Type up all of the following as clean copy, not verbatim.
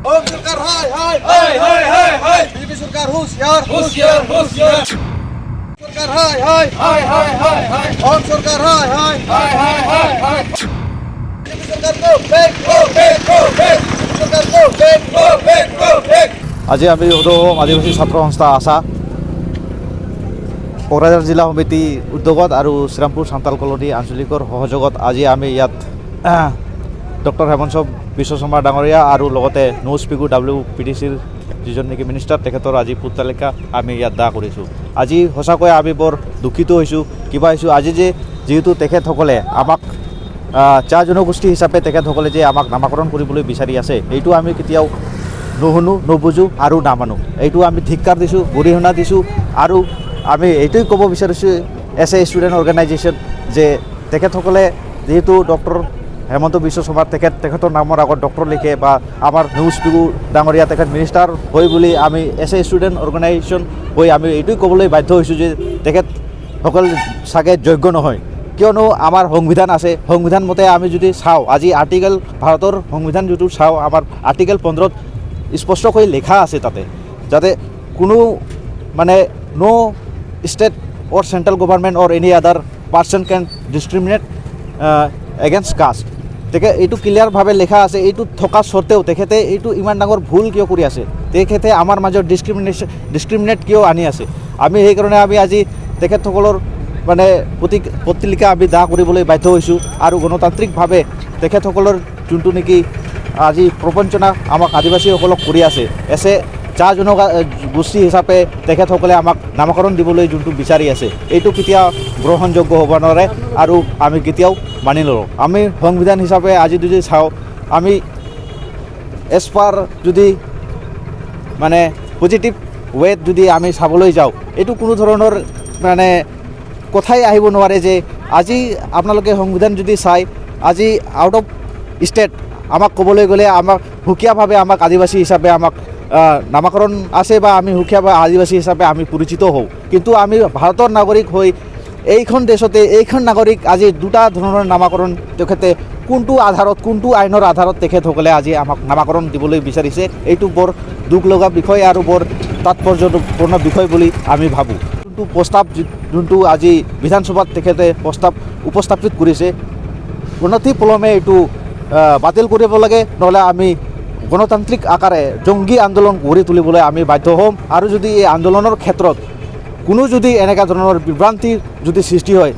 Om Sarkar hai hai hai hai hai hai. BJP Sarkar होशियार होशियार होशियार. Sarkar hai hai hai hai hai hai. Om Sarkar hai hai hai hai hai hai. BJP Sarkar go back go back go back. Sarkar go back go back go back. আজি আমি আদিবাসী ছাত্ৰ সংস্থা আশা কোকৰাঝাৰ জিলা সমিতি উদ্যোগত আৰু শ্ৰীৰামপুৰ সান্তাল কলনী আঞ্চলিকৰ সহযোগত আজি আমি ইয়াত ডক্টৰ হেমন্ত বিশ্ব শৰ্মা ডাঙৰীয়া আৰু লগতে নৌ স্পীকাৰ WPDCৰ যিজন নেকি মিনিষ্টাৰ তেখেতৰ আজি পুত তালিকা আমি ইয়াত দাহ কৰিছোঁ। আজি সঁচাকৈ আমি বৰ দুখিত হৈছোঁ কিবা হৈছোঁ আজি যে যিহেতু তেখেতসকলে আমাক চাহ জনগোষ্ঠী হিচাপে তেখেতসকলে যে আমাক নামাকৰণ কৰিবলৈ বিচাৰি আছে এইটো আমি কেতিয়াও নুশুনো নুবুজো আৰু নামানো। এইটো আমি ধিক্কাৰ দিছোঁ গৰিহণা দিছোঁ আৰু আমি এইটোৱে ক'ব বিচাৰিছোঁ এছ এ ষ্টুডেণ্ট অৰ্গেনাইজেশ্যন যে তেখেতসকলে যিহেতু ডক্টৰ হেমন্ত বিশ্ব শৰ্মা তেখেতৰ নামৰ আগত ডক্টৰ লিখে বা আমাৰ নৌ স্পীকাৰ ডাঙৰীয়া তেখেত মিনিষ্টাৰ হৈ বুলি আমি এছ এ ষ্টুডেণ্ট অৰ্গেনাইজেশ্যন হৈ আমি এইটোৱে ক'বলৈ বাধ্য হৈছোঁ যে তেখেতসকল চাগে যোগ্য নহয়, কিয়নো আমাৰ সংবিধান আছে। সংবিধান মতে আমি যদি চাওঁ আজি আৰ্টিকেল ভাৰতৰ সংবিধান যিটো চাওঁ আমাৰ আৰ্টিকেল 15ত স্পষ্টকৈ লিখা আছে তাতে যাতে কোনো মানে নো ষ্টেট অৰ চেণ্ট্ৰেল গভৰ্ণমেণ্ট অৰ এনি আদাৰ পাৰ্চন কেন ডিছক্ৰিমিনেট এগেইনষ্ট কাষ্ট। এইটো ক্লিয়াৰভাৱে লিখা আছে। এইটো থকা স্বত্তেও তেখেতে এইটো ইমান ডাঙৰ ভুল কিয় কৰি আছে, তেখেতে আমাৰ মাজত ডিছক্ৰিমিনেট কিয় আনি আছে। আমি সেইকাৰণে আমি আজি তেখেতসকলৰ মানে পত্ৰিকা আমি দাহ কৰিবলৈ বাধ্য হৈছোঁ আৰু গণতান্ত্ৰিকভাৱে তেখেতসকলৰ যোনটো নেকি আজি প্ৰবঞ্চনা আমাক আদিবাসীসকলক কৰি আছে এছে চাহ জনগোষ্ঠী হিচাপে তেখেতসকলে আমাক নামকৰণ দিবলৈ যোনটো বিচাৰি আছে এইটো কেতিয়াও গ্ৰহণযোগ্য হ'ব নোৱাৰে আৰু আমি কেতিয়াও মানি নলওঁ। আমি সংবিধান হিচাপে আজি যদি চাওঁ আমি এজ পাৰ যদি মানে পজিটিভ ৱেত যদি আমি চাবলৈ যাওঁ এইটো কোনো ধৰণৰ মানে কথাই আহিব নোৱাৰে যে আজি আপোনালোকে সংবিধান যদি চাই আজি আউট অফ ষ্টেট আমাক ক'বলৈ গ'লে আমাক সুকীয়াভাৱে আমাক আদিবাসী হিচাপে আমাক নামাকৰণ আছে বা আমি সুকীয়াভাৱে আদিবাসী হিচাপে আমি পৰিচিত হওঁ, কিন্তু আমি ভাৰতৰ নাগৰিক হৈ এইখন দেশতে এইখন নাগৰিক আজি দুটা ধৰণৰ নামাকৰণ তেখেতে কোনটো আধাৰত কোনটো আইনৰ আধাৰত তেখেতসকলে আজি আমাক নামাকৰণ দিবলৈ বিচাৰিছে এইটো বৰ দুখ লগা বিষয় আৰু বৰ তাৎপৰ্যপূৰ্ণ বিষয় বুলি আমি ভাবোঁ। যোনটো প্ৰস্তাৱ যোনটো আজি বিধানসভাত তেখেতে প্ৰস্তাৱ উপস্থাপিত কৰিছে অনতিপলমে এইটো বাতিল কৰিব লাগে, নহ'লে আমি গণতান্ত্ৰিক আকাৰে জংগী আন্দোলন গঢ়ি তুলিবলৈ আমি বাধ্য হ'ম। আৰু যদি এই আন্দোলনৰ ক্ষেত্ৰত কোনো যদি এনেকুৱা ধৰণৰ বিভ্ৰান্তি যদি সৃষ্টি হয়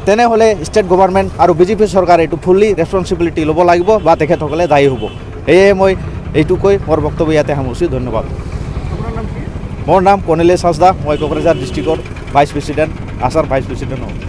তেনেহ'লে ষ্টেট গভৰ্ণমেণ্ট আৰু BJP চৰকাৰে এইটো ফুল্লি ৰেছপনচিবিলিটি ল'ব লাগিব বা তেখেতসকলে দায়ী হ'ব। সেয়ে মই এইটো কৈ মোৰ বক্তব্য ইয়াতে সামৰিছোঁ। ধন্যবাদ। মোৰ নাম কৰ্ণেলিয়াছ হাঁসদা, মই কোকৰাঝাৰ ডিষ্ট্ৰিক্টৰ ভাইচ প্ৰেচিডেণ্ট আছাৰ ভাইচ প্ৰেচিডেণ্ট হওঁ।